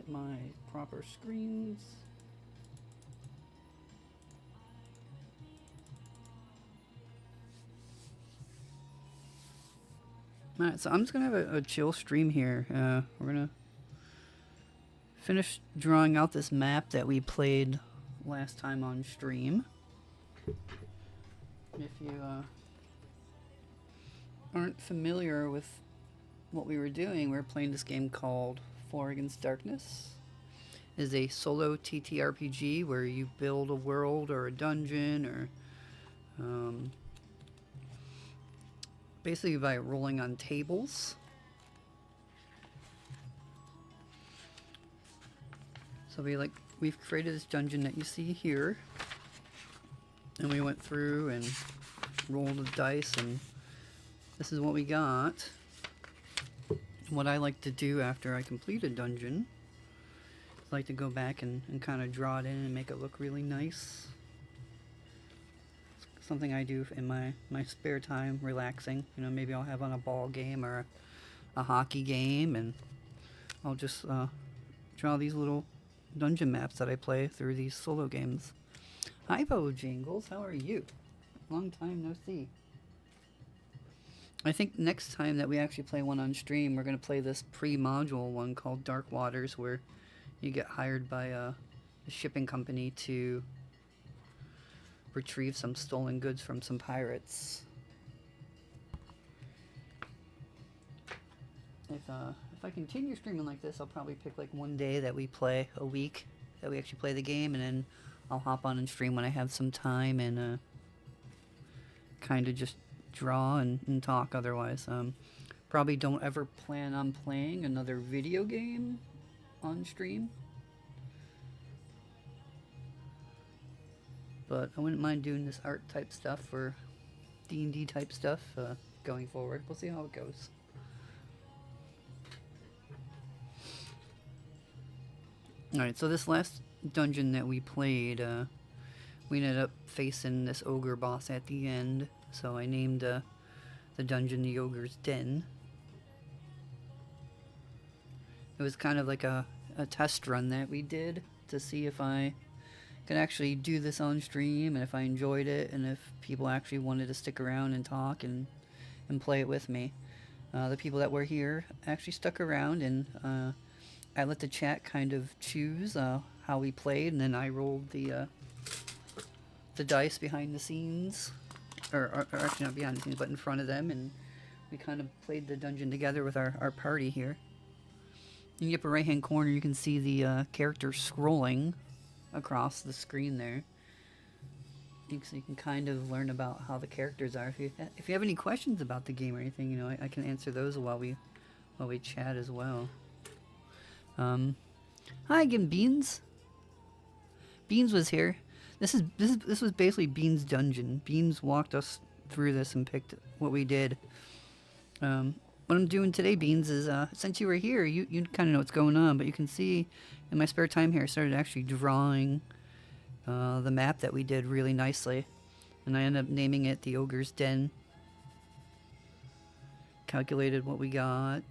get my proper screens. Alright, so I'm just gonna have a chill stream here. We're gonna finish drawing out this map that we played last time on stream. If you aren't familiar with what we were doing, we were playing this game called Four Against Darkness. It is a solo TTRPG where you build a world or a dungeon or basically by rolling on tables. So we've created this dungeon that you see here, and we went through and rolled the dice, and this is what we got. What I like to do after I complete a dungeon is I like to go back and kind of draw it in and make it look really nice. It's something I do in my spare time, relaxing. You know, maybe I'll have on a ball game or a hockey game, and I'll just draw these little dungeon maps that I play through these solo games. Hi, Bojangles, how are you? Long time no see. I think next time that we actually play one on stream, we're going to play this pre-module one called Dark Waters, where you get hired by a shipping company to retrieve some stolen goods from some pirates. If I continue streaming like this, I'll probably pick like one day that we play a week, that we actually play the game, and then I'll hop on and stream when I have some time and kind of just draw and talk otherwise. Probably don't ever plan on playing another video game on stream, but I wouldn't mind doing this art type stuff or D&D type stuff going forward. We'll see how it goes. Alright, so this last dungeon that we played, we ended up facing this ogre boss at the end, so I named the dungeon the Ogre's Den. It was kind of like a test run that we did to see if I could actually do this on stream and if I enjoyed it and if people actually wanted to stick around and talk and play it with me. The people that were here actually stuck around, and I let the chat kind of choose how we played, and then I rolled the dice behind the scenes, or actually not behind the scenes, but in front of them, and we kind of played the dungeon together with our party here. In the upper right hand corner you can see the character scrolling across the screen there. So you can kind of learn about how the characters are. If you have any questions about the game or anything, you know, I can answer those while we chat as well. Hi again, Beans. Beans was here. This was basically Beans' dungeon. Beans walked us through this and picked what we did. What I'm doing today, Beans, is since you were here, you kind of know what's going on, but you can see in my spare time here, I started actually drawing the map that we did really nicely, and I ended up naming it the Ogre's Den. Calculated what we got.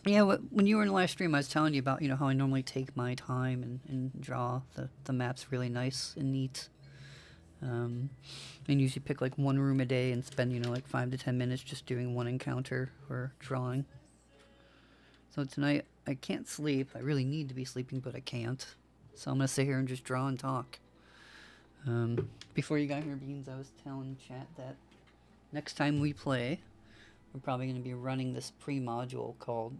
Yeah, when you were in the last stream, I was telling you about, you know, how I normally take my time and draw the maps really nice and neat. And usually pick like one room a day and spend, you know, like 5 to 10 minutes just doing one encounter or drawing. So tonight, I can't sleep. I really need to be sleeping, but I can't. So I'm going to sit here and just draw and talk. Before you got here, Beans, I was telling chat that next time we play, we're probably going to be running this pre-module called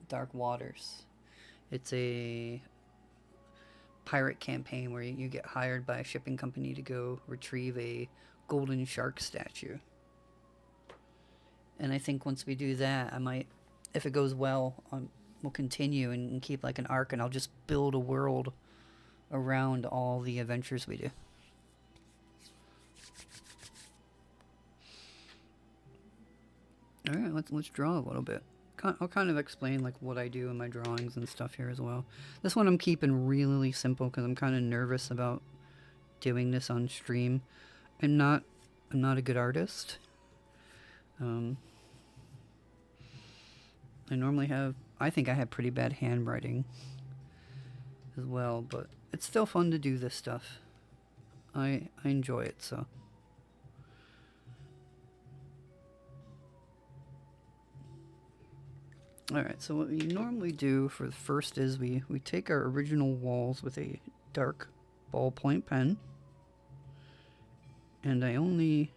Dark Waters. It's a pirate campaign where you get hired by a shipping company to go retrieve a golden shark statue. And I think once we do that, I might, if it goes well, we'll continue and keep like an arc, and I'll just build a world around all the adventures we do. Alright, let's draw a little bit. I'll kind of explain like what I do in my drawings and stuff here as well. This one I'm keeping really simple because I'm kind of nervous about doing this on stream. I'm not a good artist. I normally have, I think I have pretty bad handwriting as well, but it's still fun to do this stuff. I enjoy it, so. Alright, so what we normally do for the first is we take our original walls with a dark ballpoint pen. And I only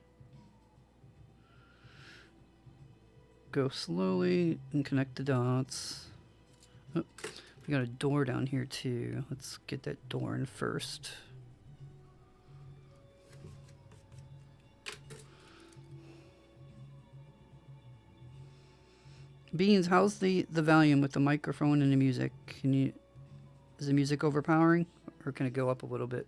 go slowly and connect the dots. Oh, we got a door down here too. Let's get that door in first. Beans, how's the volume with the microphone and the music? Is the music overpowering, or can it go up a little bit?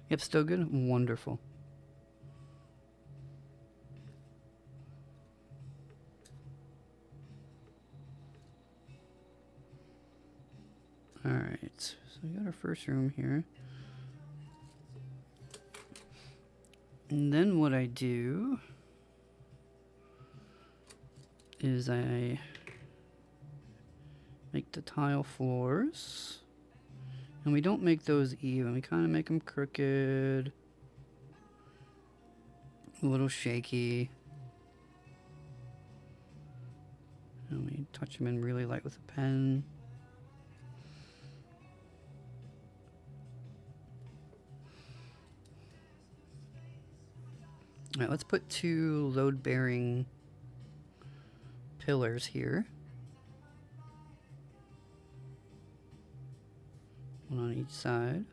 Yep, still good? Wonderful. Alright, so we got our first room here. And then what I do is I make the tile floors. And we don't make those even. We kind of make them crooked. A little shaky. And we touch them in really light with a pen. Alright, let's put 2 load-bearing pillars here. One on each side.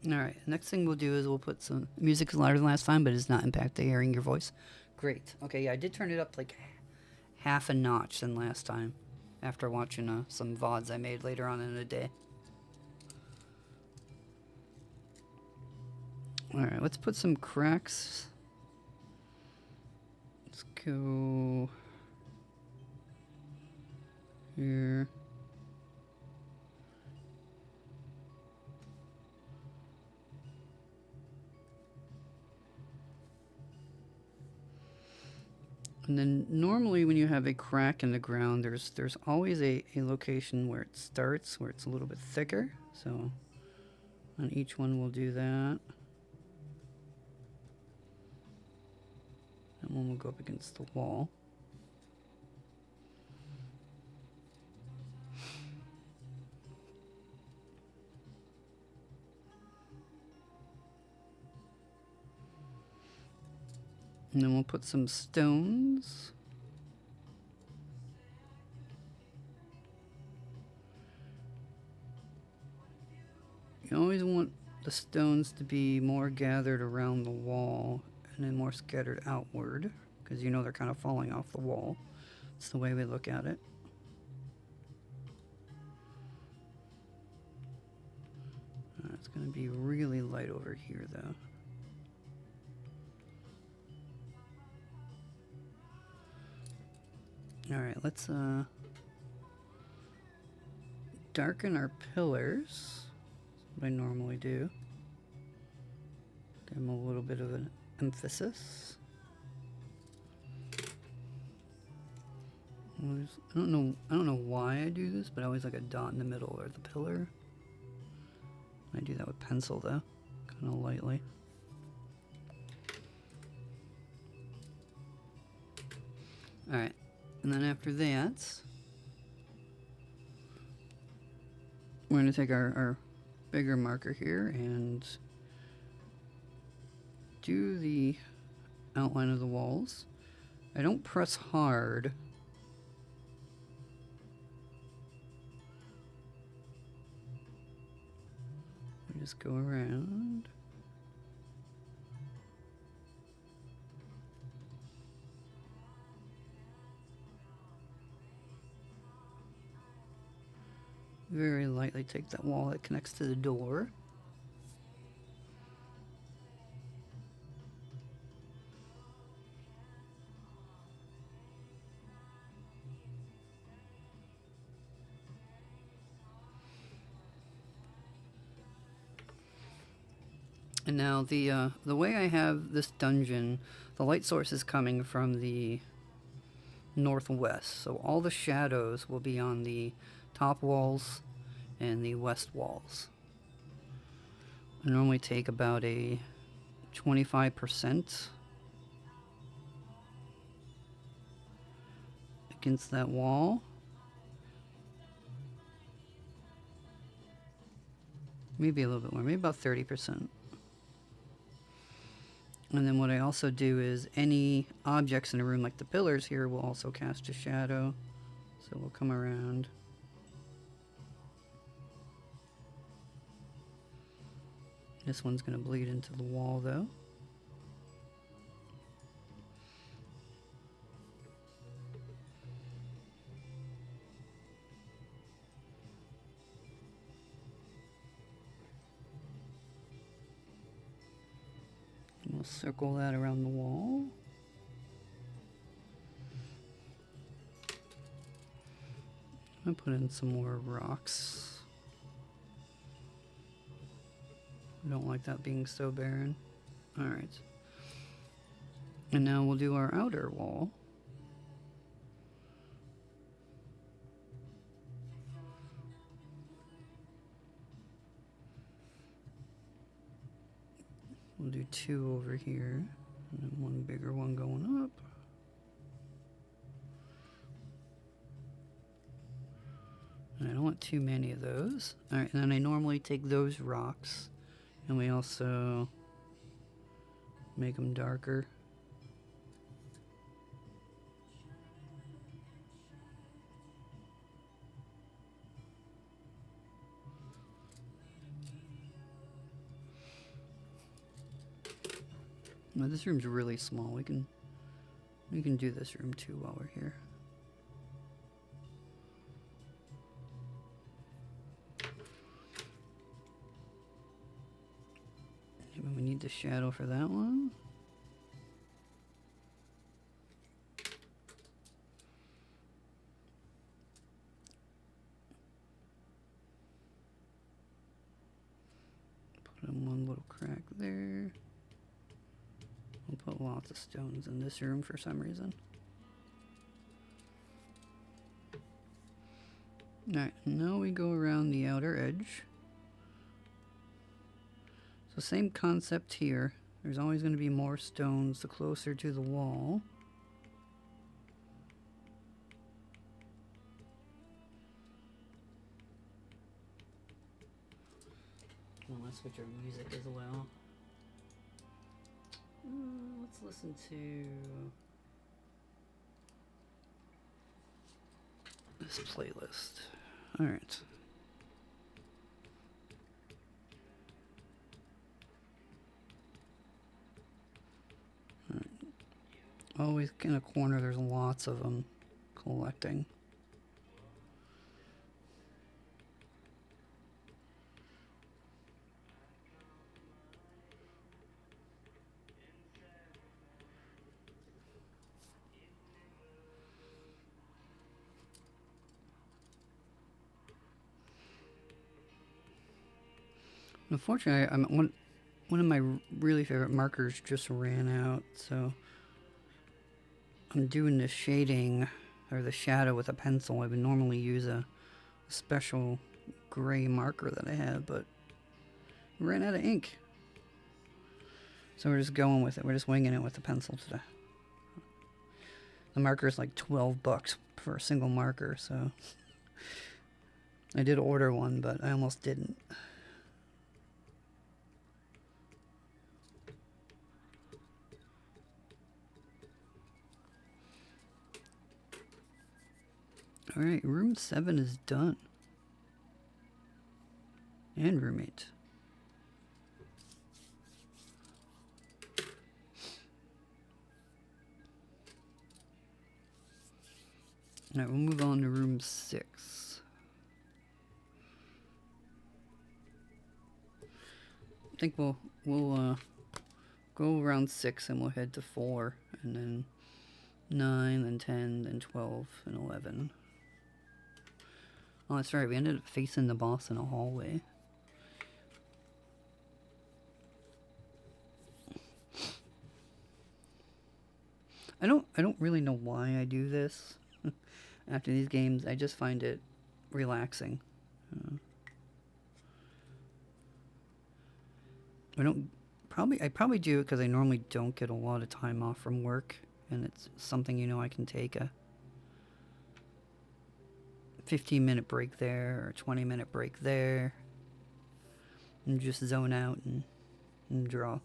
Alright, next thing we'll do is we'll put some music louder than last time, but it does not impact the hearing your voice. Great. Okay, yeah, I did turn it up like half a notch than last time after watching some VODs I made later on in the day. Alright, let's put some cracks. Let's go here. And then normally when you have a crack in the ground, there's always a location where it starts, where it's a little bit thicker. So on each one we'll do that. And one will go up against the wall. And then we'll put some stones. You always want the stones to be more gathered around the wall and then more scattered outward, because you know they're kind of falling off the wall. It's the way we look at it. It's going to be really light over here though. Alright, let's darken our pillars. That's what I normally do. Give them a little bit of an emphasis. I don't know why I do this, but I always like a dot in the middle or the pillar. I do that with pencil though, kind of lightly. Alright. And then after that, we're going to take our bigger marker here and do the outline of the walls. I don't press hard. We just go around. very lightly take that wall that connects to the door. And now the way I have this dungeon, the light source is coming from the northwest, so all the shadows will be on the top walls and the west walls. I normally take about a 25% against that wall. Maybe a little bit more, maybe about 30%. And then what I also do is any objects in a room, like the pillars here, will also cast a shadow. So we'll come around. This one's going to bleed into the wall, though. And we'll circle that around the wall. I'll put in some more rocks. I don't like that being so barren. Alright. And now we'll do our outer wall. We'll do 2 over here, and then 1 bigger one going up. And I don't want too many of those. Alright, and then I normally take those rocks, and we also make them darker. Now this room's really small. We can do this room too while we're here. We need the shadow for that one. Put in one little crack there. We'll put lots of stones in this room for some reason. Alright, now we go around the outer edge. So same concept here. There's always going to be more stones the closer to the wall. Well, let's switch our music as well. Let's listen to this playlist. Alright. Always in a corner, there's lots of them collecting. Unfortunately, one of my really favorite markers just ran out, so I'm doing the shading or the shadow with a pencil. I would normally use a special gray marker that I have, but I ran out of ink. So we're just going with it. We're just winging it with the pencil today. The marker is like $12 for a single marker, so I did order one, but I almost didn't. Alright, room 7 is done. And room 8. Alright, we'll move on to room 6. think we'll go around 6 and we'll head to 4 and then 9, then 10, then 12 and 11. Oh, that's right. We ended up facing the boss in a hallway. I don't really know why I do this. After these games, I just find it relaxing. I probably do it because I normally don't get a lot of time off from work, and it's something, you know, I can take a 15-minute break there or 20-minute break there and just zone out and draw.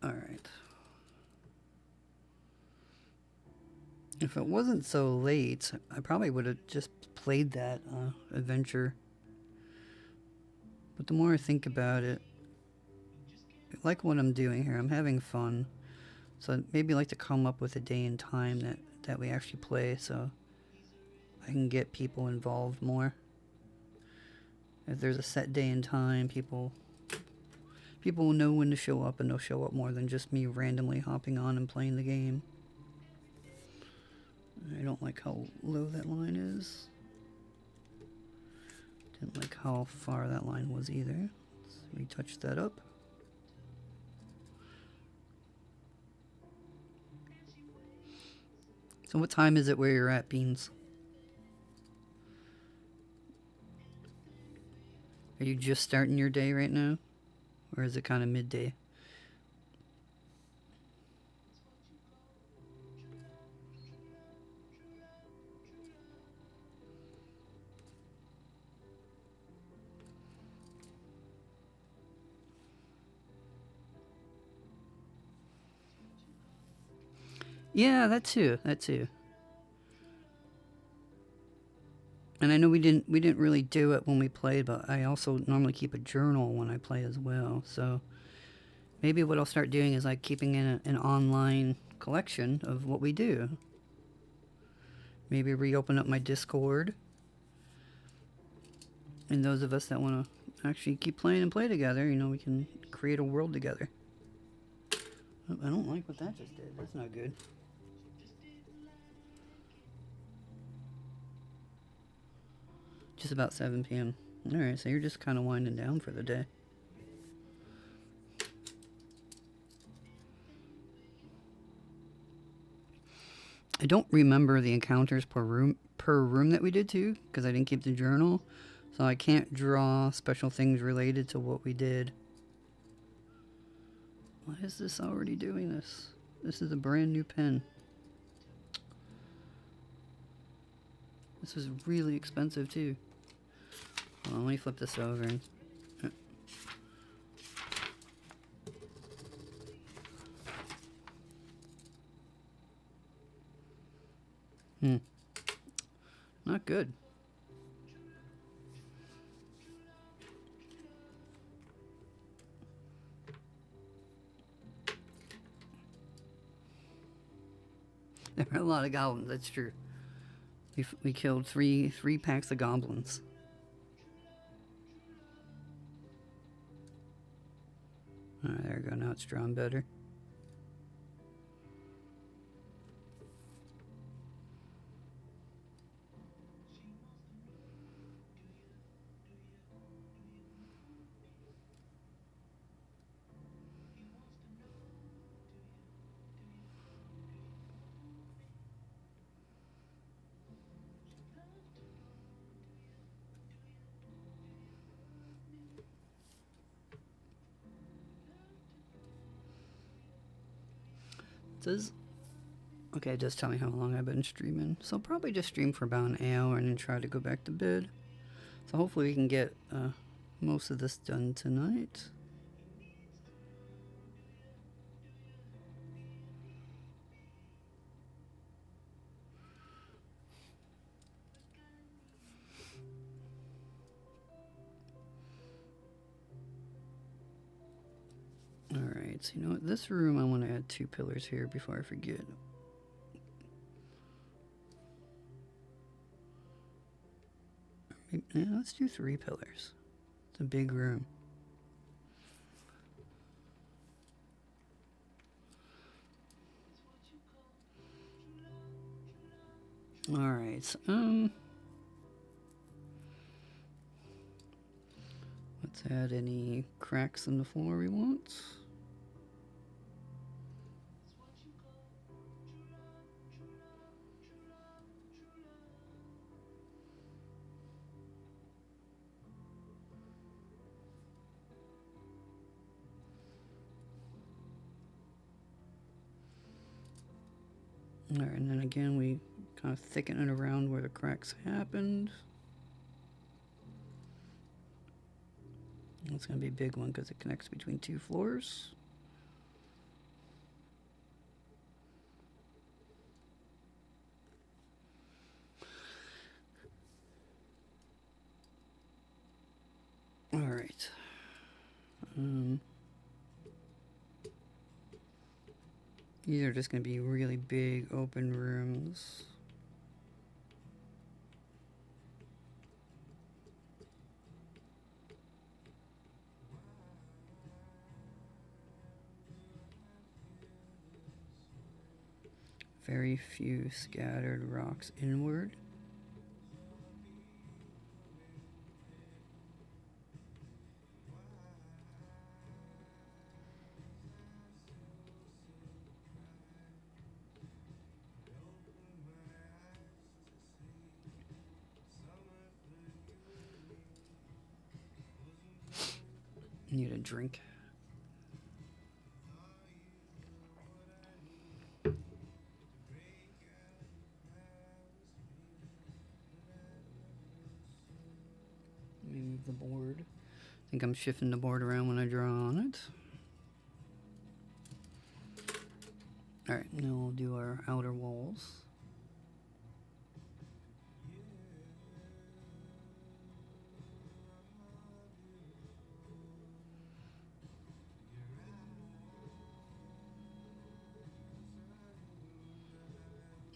Alright. If it wasn't so late, I probably would have just played that adventure. But the more I think about it, I like what I'm doing here. I'm having fun. So I'd maybe like to come up with a day and time that we actually play so I can get people involved more. If there's a set day and time, people will know when to show up, and they'll show up more than just me randomly hopping on and playing the game. I don't like how low that line is. Didn't like how far that line was either. Let's retouch that up. So what time is it where you're at, Beans? Are you just starting your day right now? Or is it kind of midday? Yeah, that too. And I know we didn't really do it when we played, but I also normally keep a journal when I play as well. So maybe what I'll start doing is like keeping in an online collection of what we do. Maybe reopen up my Discord. And those of us that want to actually keep playing and play together, you know, we can create a world together. Oh, I don't like what that just did. That's not good. Just about 7 p.m. Alright, so you're just kind of winding down for the day. I don't remember the encounters per room that we did too, because I didn't keep the journal. So I can't draw special things related to what we did. Why is this already doing this? This is a brand new pen. This was really expensive too. Hold on, let me flip this over. Not good. There are a lot of goblins, that's true. We killed three packs of goblins. Alright, there we go. Now it's drawn better. Okay, it does tell me how long I've been streaming. So I'll probably just stream for about an hour and then try to go back to bed. So hopefully we can get most of this done tonight. Alright, so you know what? This room I want to add 2 pillars here before I forget. Yeah, let's do 3 pillars. It's a big room. Alright, let's add any cracks in the floor we want. Alright, and then again we kind of thicken it around where the cracks happened. It's going to be a big one because it connects between 2 floors. Alright. These are just going to be really big open rooms. Very few scattered rocks inward. Need a drink. Let me move the board. I think I'm shifting the board around when I draw on it. Alright, now we'll do our outer walls.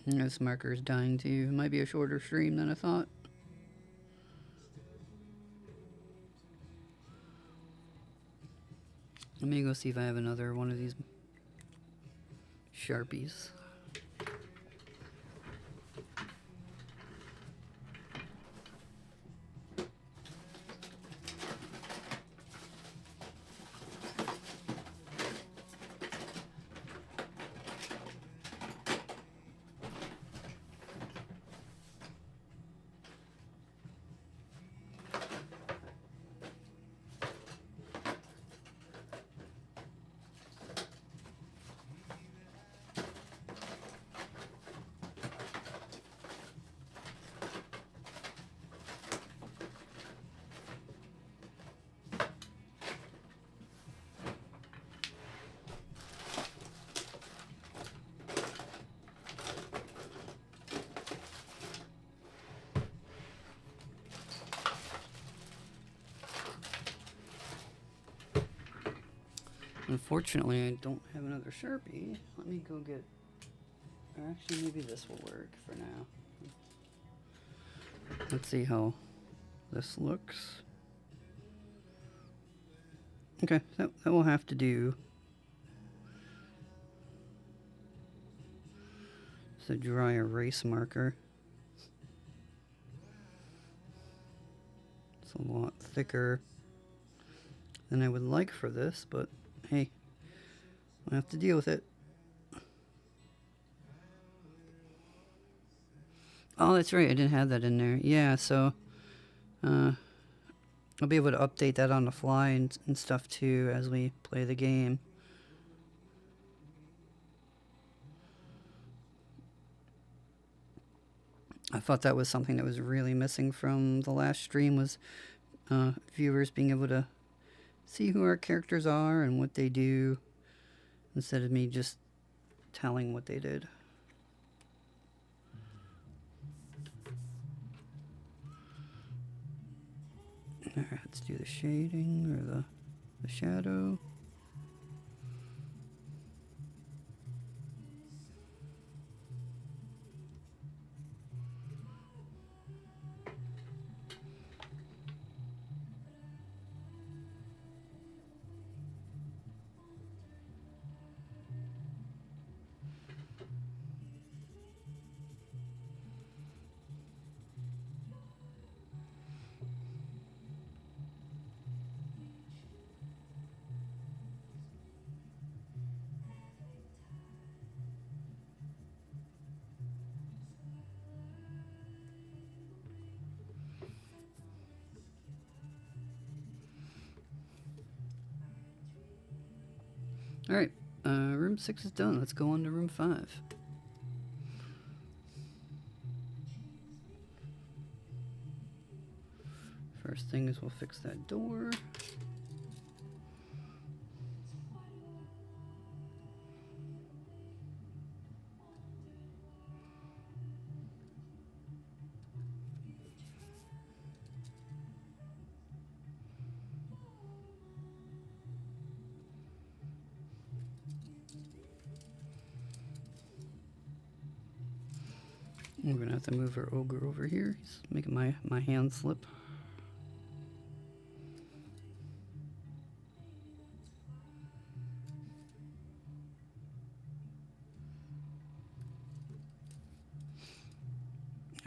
This marker is dying too. It might be a shorter stream than I thought. Let me go see if I have another one of these Sharpies. Unfortunately, I don't have another Sharpie. Let me go get... Or actually, maybe this will work for now. Let's see how this looks. Okay, that will have to do. It's a dry erase marker. It's a lot thicker than I would like for this, but hey, I have to deal with it. Oh, that's right, I didn't have that in there. Yeah, so I'll be able to update that on the fly and stuff too as we play the game. I thought that was something that was really missing from the last stream, was viewers being able to see who our characters are and what they do, instead of me just telling what they did. Alright, let's do the shading or the shadow. Alright, room 6 is done. Let's go on to room 5. First thing is we'll fix that door. We're gonna have to move our ogre over here. He's making my hand slip.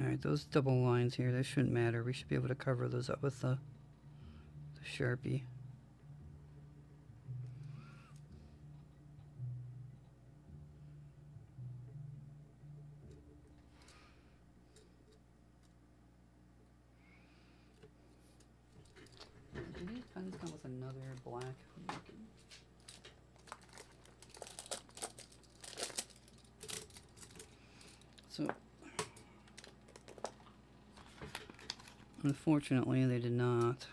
Alright, those double lines here, they shouldn't matter. We should be able to cover those up with the Sharpie. Do these pens come with another black? So, unfortunately, they did not.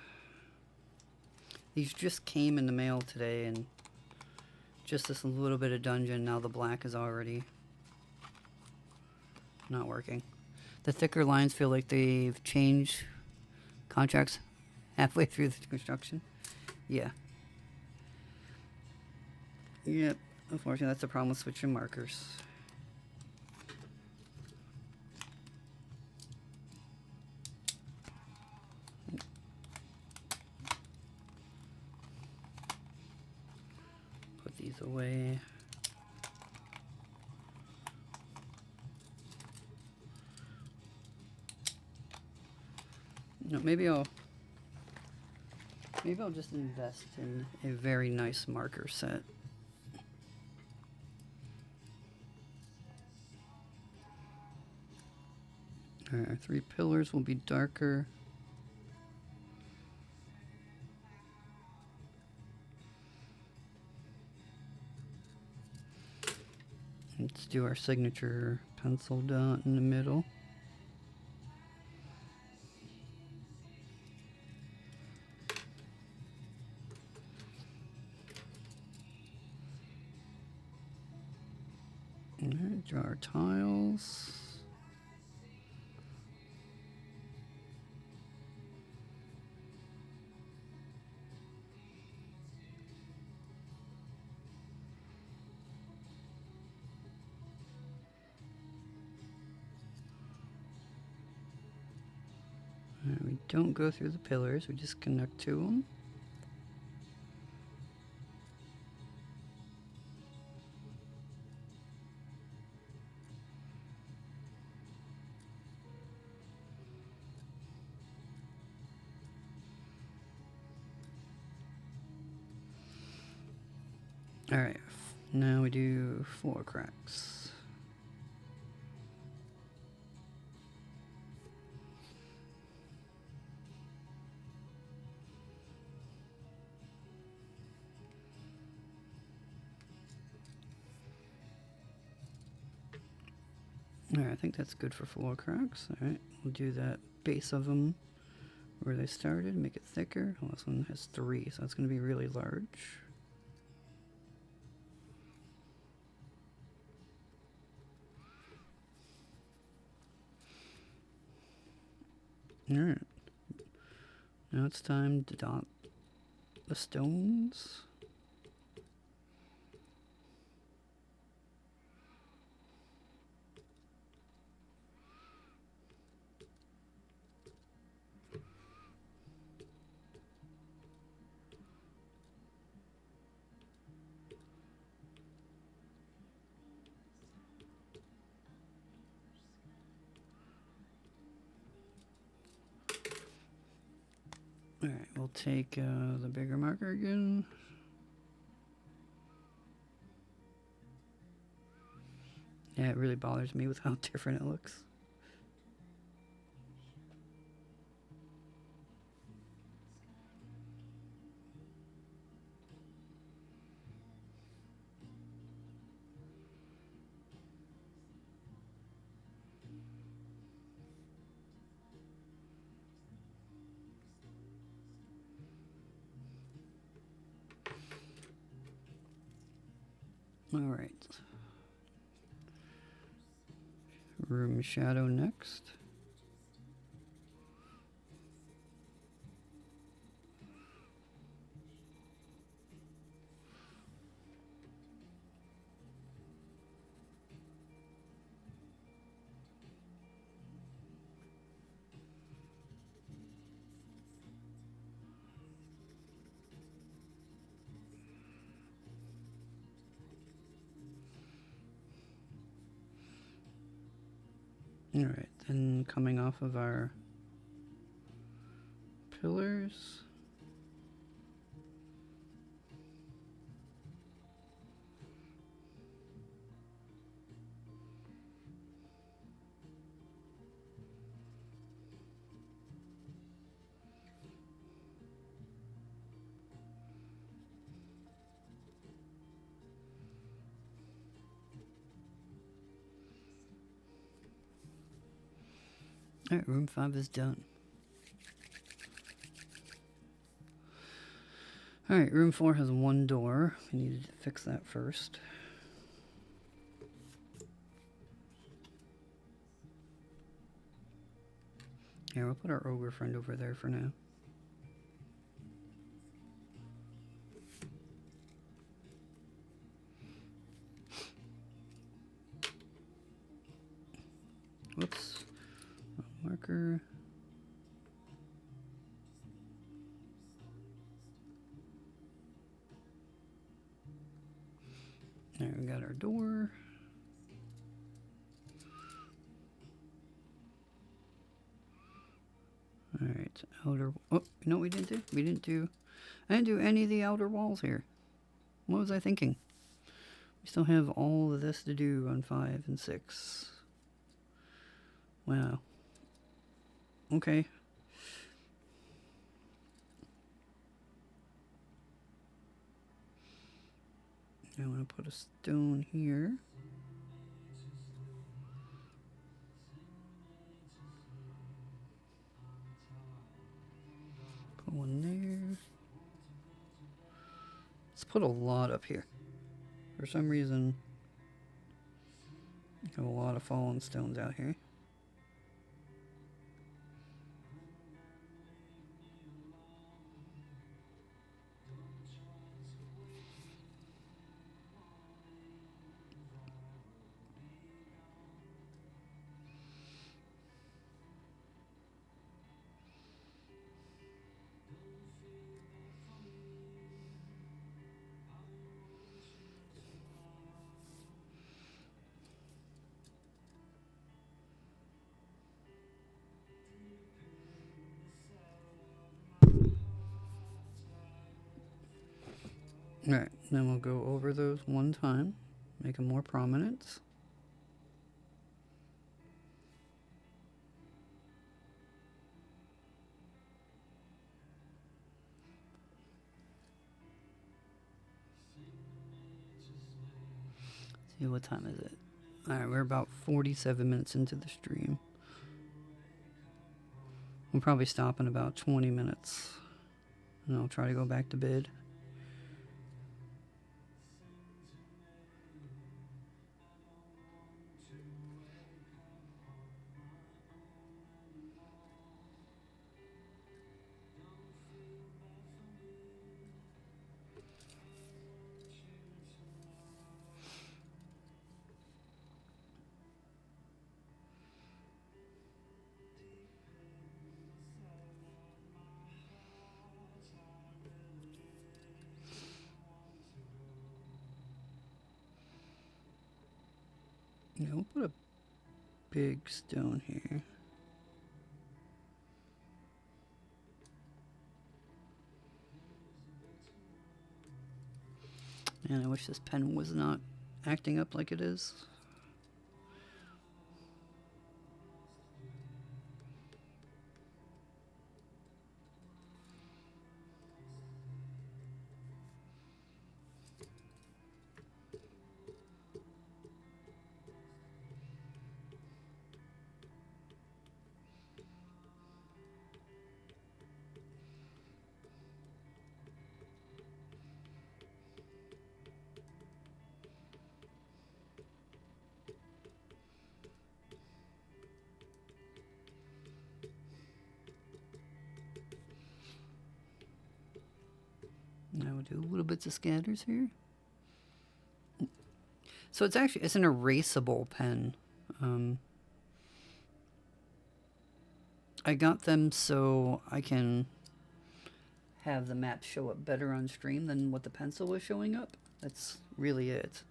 These just came in the mail today, and just this little bit of dungeon, now the black is already not working. The thicker lines feel like they've changed contracts halfway through the construction. Yeah. Yep. Unfortunately, that's the problem with switching markers. Put these away. No, maybe I'll just invest in a very nice marker set. Alright, our 3 pillars will be darker. Let's do our signature pencil dot in the middle. Alright, draw our tiles. We don't go through the pillars, we just connect to them. Alright, now we do floor cracks. Alright, I think that's good for floor cracks. Alright, we'll do that base of them where they started, make it thicker. Well, this one has 3, so that's going to be really large. Alright, now it's time to dot the stones. Alright, we'll take the bigger marker again. Yeah, it really bothers me with how different it looks. Alright. Room shadow next. Alright, then coming off of our pillars. Alright, room 5 is done. Alright, room 4 has one door. We need to fix that first. Here, we'll put our ogre friend over there for now. Whoops. Marker. There, we got our door. Alright, outer... Oh, no, we didn't do... I didn't do any of the outer walls here. What was I thinking? We still have all of this to do on 5 and 6. Wow. Okay. I want to put a stone here. Put one there. Let's put a lot up here. For some reason, I have a lot of fallen stones out here. Alright, then we'll go over those one time, make them more prominent. See, what time is it? Alright, we're about 47 minutes into the stream. We'll probably stop in about 20 minutes. And I'll try to go back to bed. Yeah, we'll put a big stone here. Man, I wish this pen was not acting up like it is. do little bits of scatters here. So it's actually, it's an erasable pen. I got them so I can have the map show up better on stream than what the pencil was showing up. That's really it.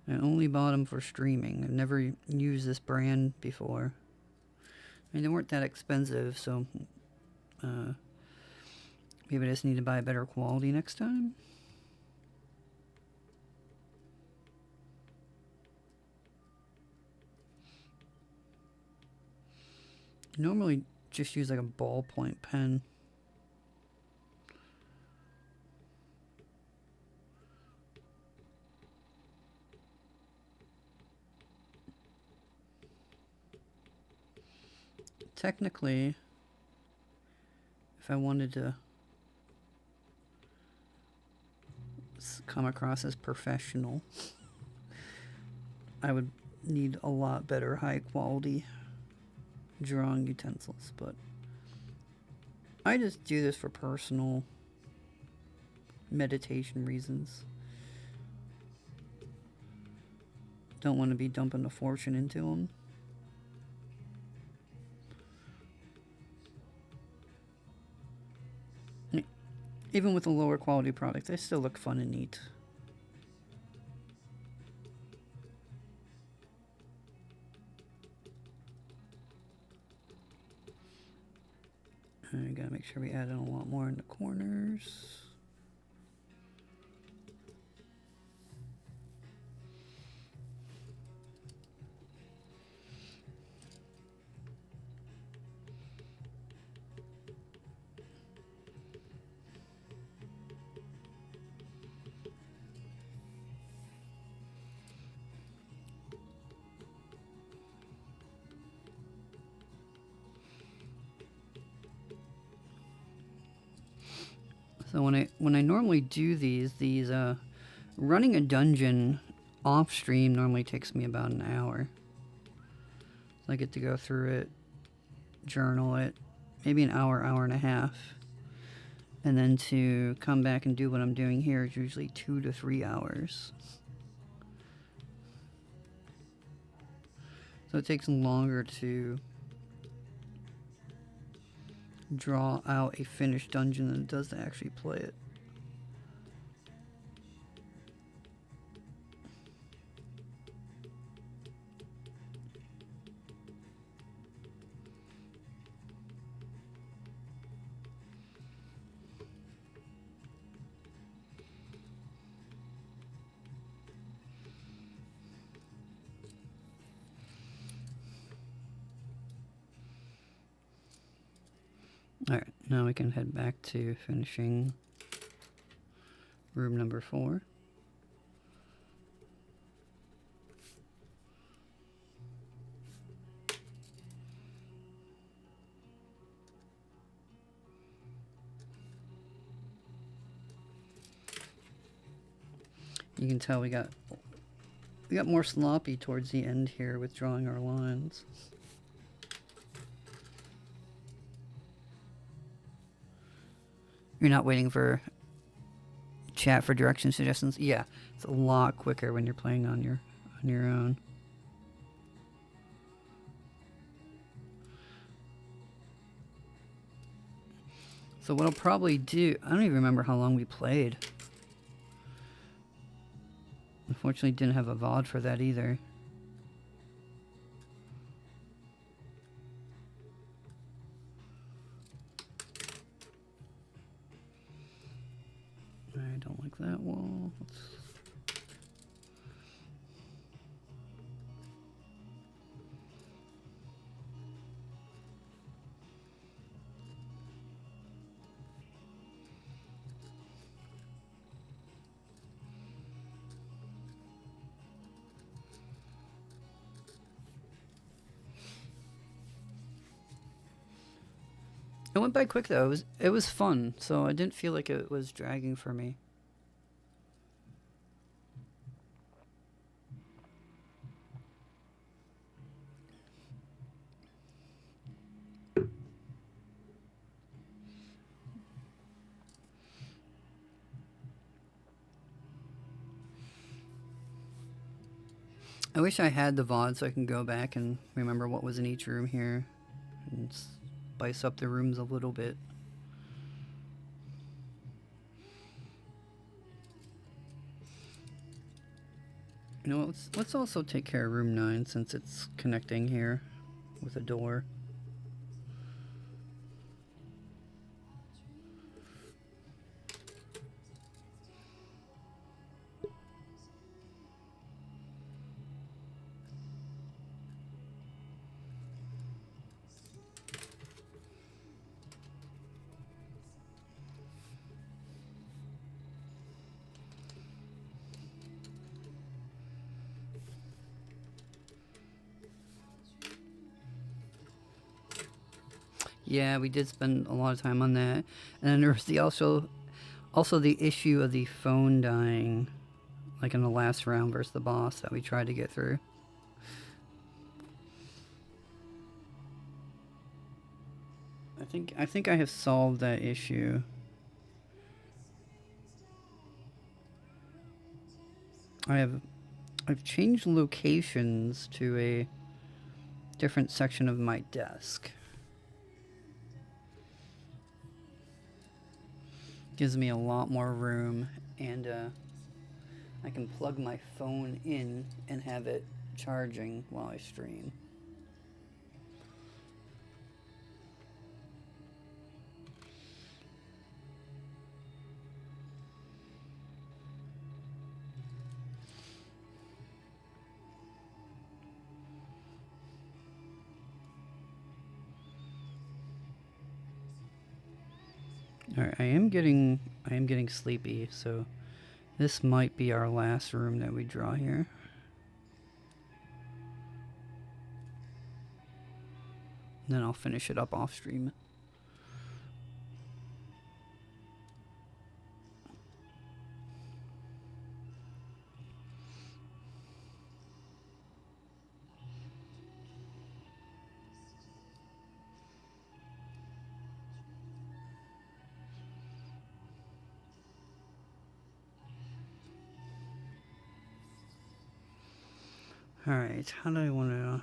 I only bought them for streaming. I've never used this brand before. I mean, they weren't that expensive, so maybe I just need to buy a better quality next time. Normally just use like a ballpoint pen. Technically, if I wanted to come across as professional, I would need a lot better high quality drawing utensils, but I just do this for personal meditation reasons. Don't want to be dumping a fortune into them. Even with a lower quality product, they still look fun and neat. I gotta make sure we add in a lot more in the corners. So when I normally do these running a dungeon off stream normally takes me about an hour. So I get to go through it, journal it, maybe an hour, hour and a half. And then to come back and do what I'm doing here is usually 2 to 3 hours. So it takes longer to draw out a finished dungeon than it does to actually play it. Alright, now we can head back to finishing room number 4. You can tell we got more sloppy towards the end here with drawing our lines. You're not waiting for chat for direction suggestions. Yeah, it's a lot quicker when you're playing on your own. So what I'll probably do, I don't even remember how long we played. Unfortunately, didn't have a VOD for that either. I don't like that wall. It went by quick though. It was fun, so I didn't feel like it was dragging for me. I wish I had the VOD so I can go back and remember what was in each room here and spice up the rooms a little bit. You know, let's also take care of room 9 since it's connecting here with a door. Yeah, we did spend a lot of time on that. And then there was the also the issue of the phone dying, like in the last round versus the boss that we tried to get through. I think I have solved that issue. I've changed locations to a different section of my desk. Gives me a lot more room, and I can plug my phone in and have it charging while I stream. Alright, I am getting sleepy, so this might be our last room that we draw here. And then I'll finish it up off stream. Alright, how do I want to...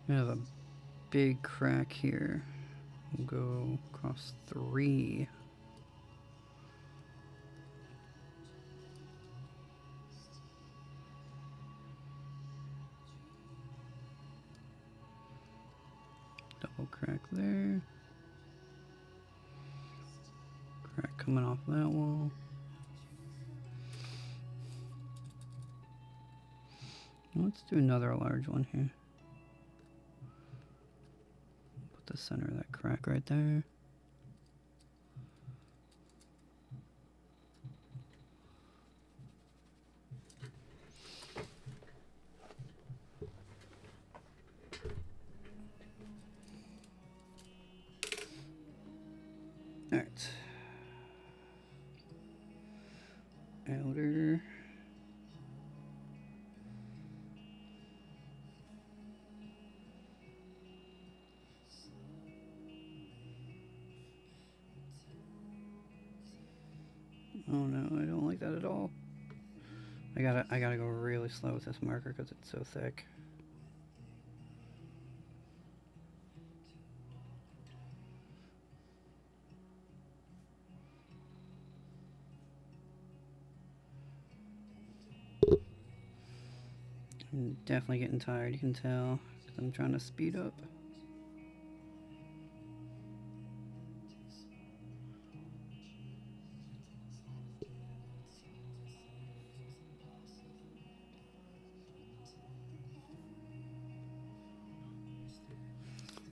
We have a big crack here. We'll go across 3. Double crack there. Crack coming off that wall. Let's do another large one here. Put the center of that crack right there. Alright. Outer. Oh no, I don't like that at all. I gotta go really slow with this marker because it's so thick. I'm definitely getting tired, you can tell, because I'm trying to speed up.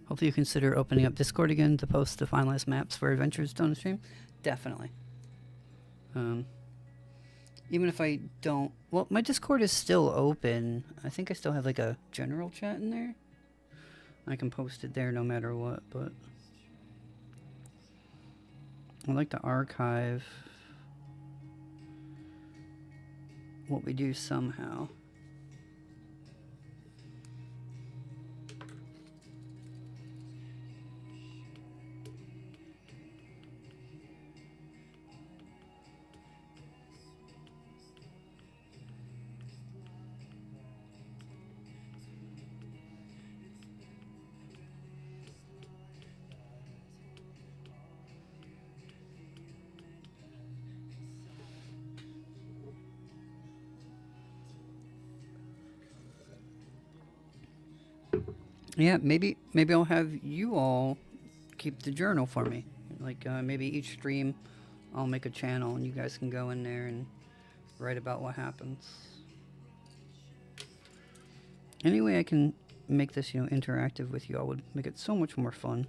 Hopefully you consider opening up Discord again to post the finalized maps for adventures done stream. Definitely. Even if I don't... Well, my Discord is still open. I think I still have like a general chat in there. I can post it there no matter what, but... I like to archive what we do somehow. Yeah, maybe I'll have you all keep the journal for me. Like maybe each stream, I'll make a channel and you guys can go in there and write about what happens. Any way I can make this, interactive with you all would make it so much more fun.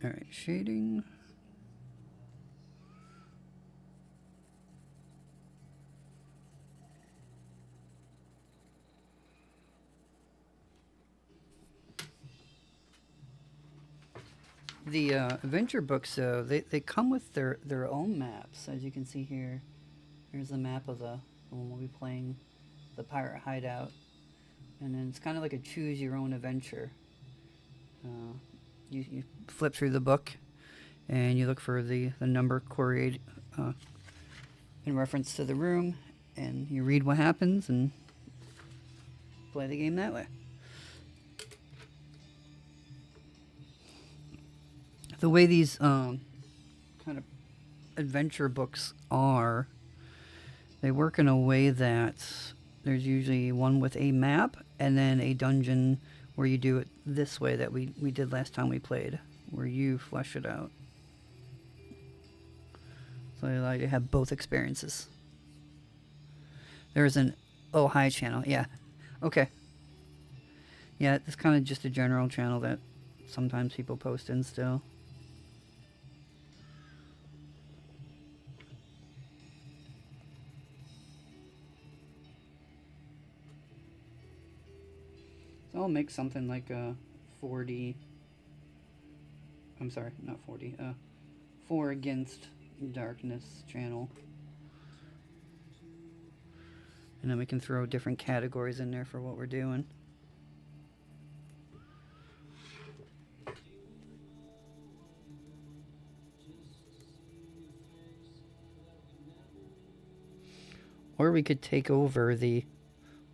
All right, shading. The adventure books, though, they come with their own maps. As you can see here, here's the map of the one we'll be playing, the pirate hideout, and then it's kind of like a choose your own adventure. You flip through the book, and you look for the number queried in reference to the room, and you read what happens and play the game that way. The way these kind of adventure books are, they work in a way that there's usually one with a map and then a dungeon where you do it this way that we did last time we played, where you flesh it out. So they allow you to have both experiences. There's an oh hi channel, yeah. Okay. Yeah, it's kind of just a general channel that sometimes people post in still. So I'll make something like a 40. I'm sorry, not 40. 4 Against Darkness channel. And then we can throw different categories in there for what we're doing. Or we could take over the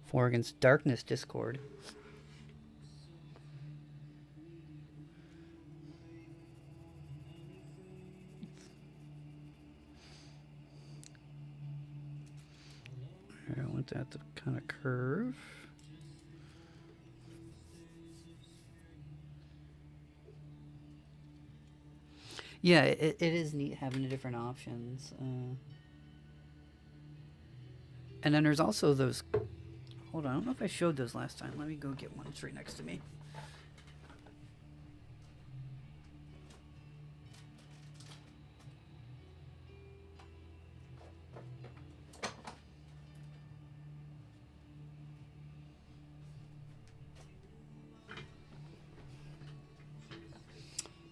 4 Against Darkness Discord. I want that to kind of curve. Yeah, it is neat having the different options. And then there's also those... Hold on, I don't know if I showed those last time. Let me go get one. It's right next to me.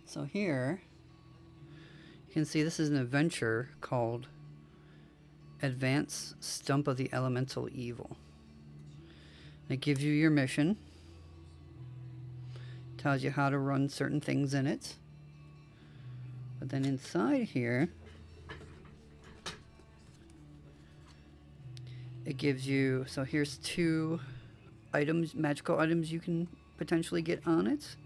So here, you can see this is an adventure called Advance Stump of the Elemental Evil. It gives you your mission, tells you how to run certain things in it. But then inside here, it gives you, so here's 2 items, magical items you can potentially get on it.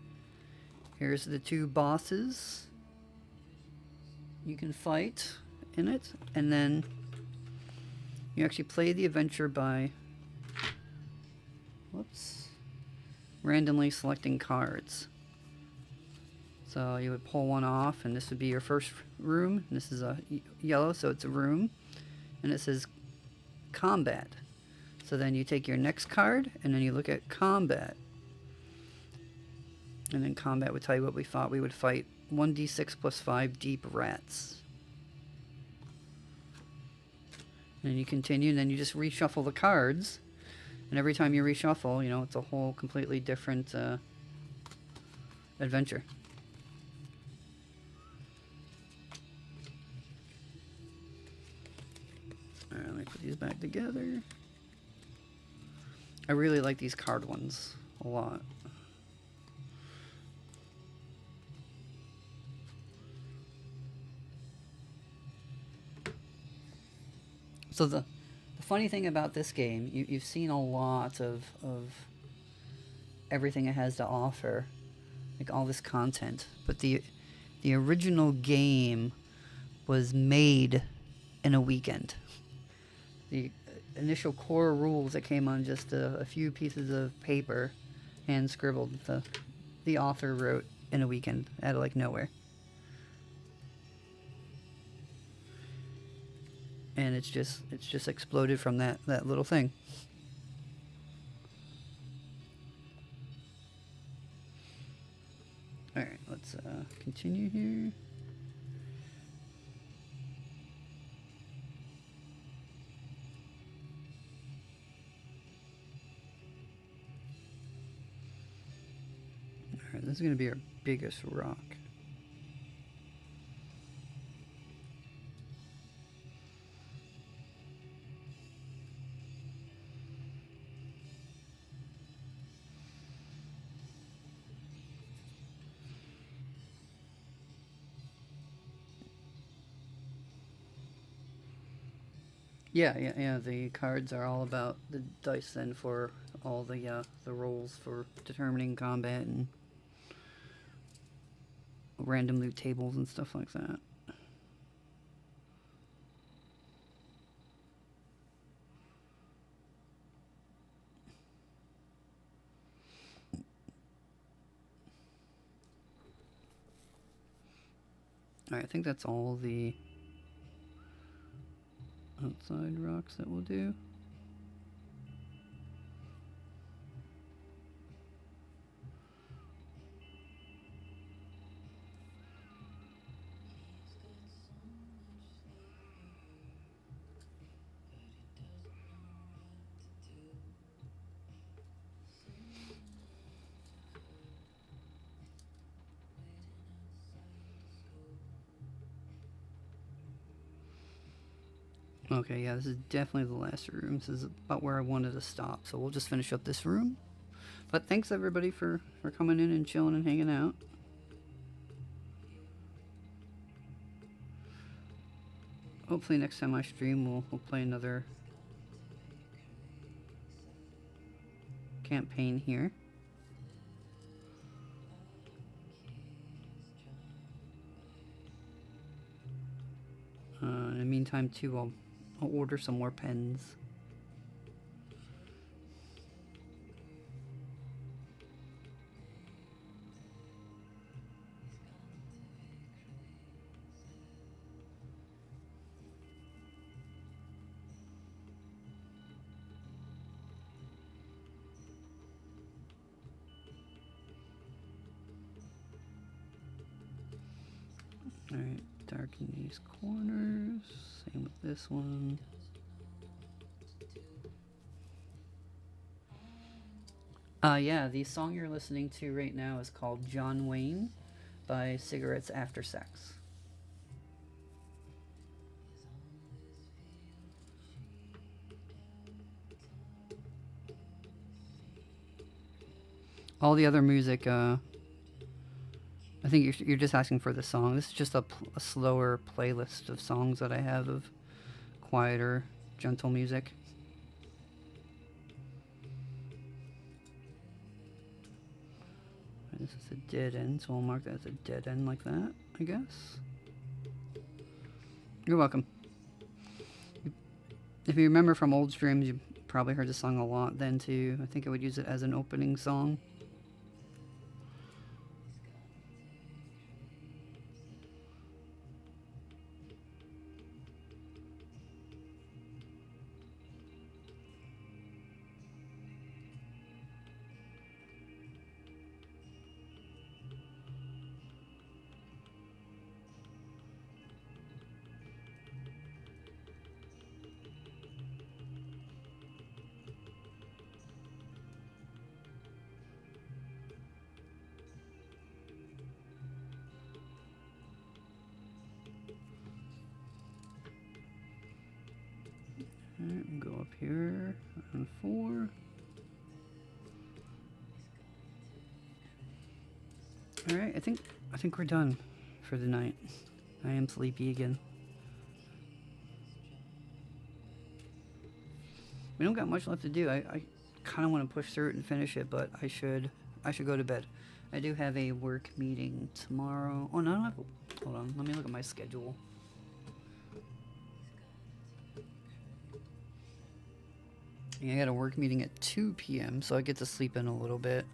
Here's the 2 bosses you can fight in it, and then you actually play the adventure by randomly selecting cards. So you would pull one off, and this would be your first room. This is a yellow, so it's a room, and it says combat. So then you take your next card, and then you look at combat. And then combat would tell you what we thought. We would fight 1d6 plus 5 deep rats. And then you continue, and then you just reshuffle the cards. And every time you reshuffle, it's a whole completely different adventure. Alright, let me put these back together. I really like these card ones a lot. So the funny thing about this game, you've seen a lot of everything it has to offer, like all this content. But the original game was made in a weekend. The initial core rules that came on just a few pieces of paper, hand scribbled, the author wrote in a weekend out of like nowhere. And it's just exploded from that little thing. All right, let's continue here. All right, this is going to be our biggest rock. Yeah. The cards are all about the dice then for all the rolls for determining combat and random loot tables and stuff like that. Alright, I think that's all the outside rocks that we'll do. Okay, yeah, this is definitely the last room. This is about where I wanted to stop, so we'll just finish up this room. But thanks everybody for coming in and chilling and hanging out. Hopefully next time I stream we'll play another campaign here. In the meantime too, I'll order some more pens. Alright, darken these corners. Same with this one. Yeah, the song you're listening to right now is called John Wayne by Cigarettes After Sex. All the other music, I think you're just asking for the song. This is just a slower playlist of songs that I have of quieter, gentle music. This is a dead end, so I'll mark that as a dead end like that, I guess. You're welcome. If you remember from old streams, you probably heard the song a lot then too. I think I would use it as an opening song. Alright, we'll go up here on 4. Alright, I think we're done for the night. I am sleepy again. We don't got much left to do. I kind of want to push through it and finish it, but I should go to bed. I do have a work meeting tomorrow. Oh no, I don't have. Hold on, let me look at my schedule. Yeah, I got a work meeting at 2 p.m., so I get to sleep in a little bit.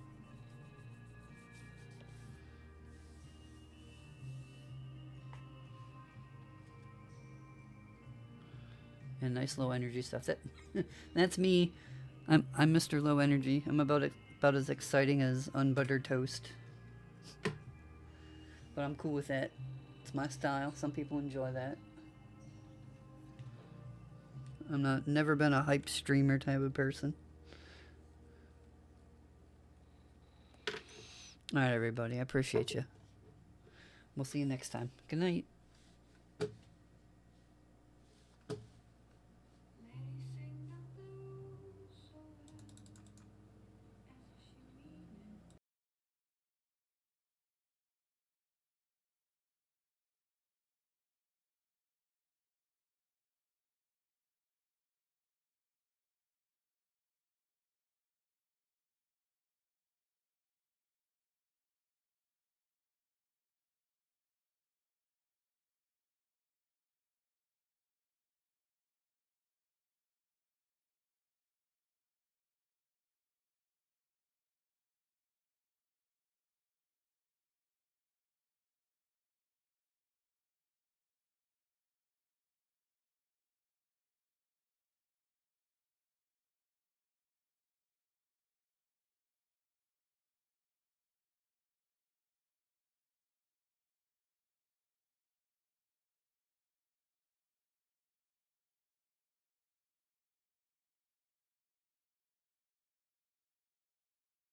And nice low energy stuff. That's me. I'm Mr. Low Energy. I'm about as exciting as unbuttered toast. But I'm cool with that. It's my style. Some people enjoy that. Never been a hyped streamer type of person. Alright, everybody. I appreciate you. We'll see you next time. Good night.